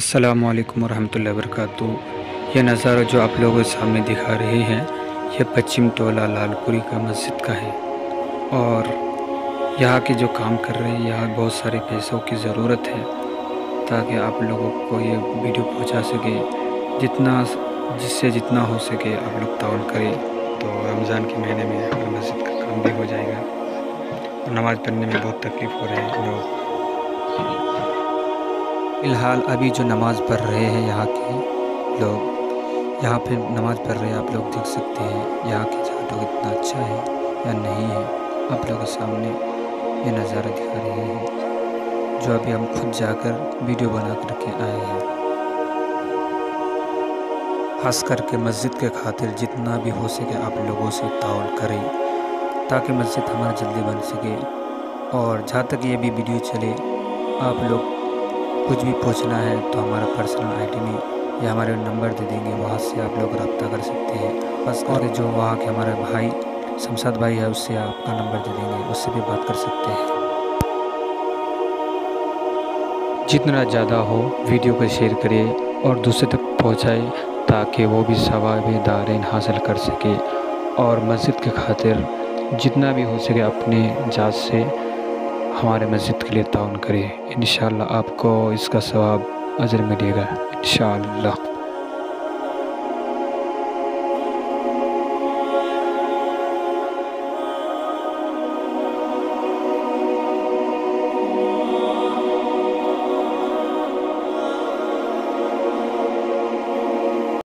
अस्सलामु अलैकुम वरहमतुल्लाहि वबरकातुहू। यह नज़ारा जो आप लोगों के सामने दिखा रहे हैं, यह पश्चिम टोला लालपुरी का मस्जिद का है। और यहाँ के जो काम कर रहे हैं, यहाँ बहुत सारे पैसों की ज़रूरत है ताकि आप लोगों को ये वीडियो पहुँचा सके। जिससे जितना हो सके आप लोग ताउन करें, तो रमज़ान के महीने में हमारे मस्जिद का काम भी हो जाएगा। और नमाज़ पढ़ने में बहुत तकलीफ़ हो रही है लोग। फ़िलहाल अभी जो नमाज़ पढ़ रहे हैं यहाँ के लोग, यहाँ पे नमाज़ पढ़ रहे हैं, आप लोग देख सकते हैं यहाँ की जगह कितना अच्छा है या नहीं है। आप लोगों के सामने ये नज़ारा दिखा रहे हैं जो अभी हम खुद जाकर वीडियो बना करके आए हैं। खास करके मस्जिद के खातिर जितना भी हो सके आप लोगों से ताउन करें ताकि मस्जिद हमारा जल्दी बन सके। और जहाँ तक ये भी वीडियो चले, आप लोग कुछ भी पूछना है तो हमारा पर्सनल आईडी में या हमारे नंबर दे देंगे, वहाँ से आप लोग रब्ता कर सकते हैं। बस और जो वहाँ के हमारे भाई शमशाद भाई है, उससे आपका नंबर दे देंगे, उससे भी बात कर सकते हैं। जितना ज़्यादा हो वीडियो को शेयर करिए और दूसरे तक पहुँचाए ताकि वो भी सवाब-ए-दारैन हासिल कर सके। और मस्जिद के खातिर जितना भी हो सके अपने जात से हमारे मस्जिद के लिए ताउन करें। इंशाअल्लाह आपको इसका सवाब अजर मिलेगा इंशाअल्लाह।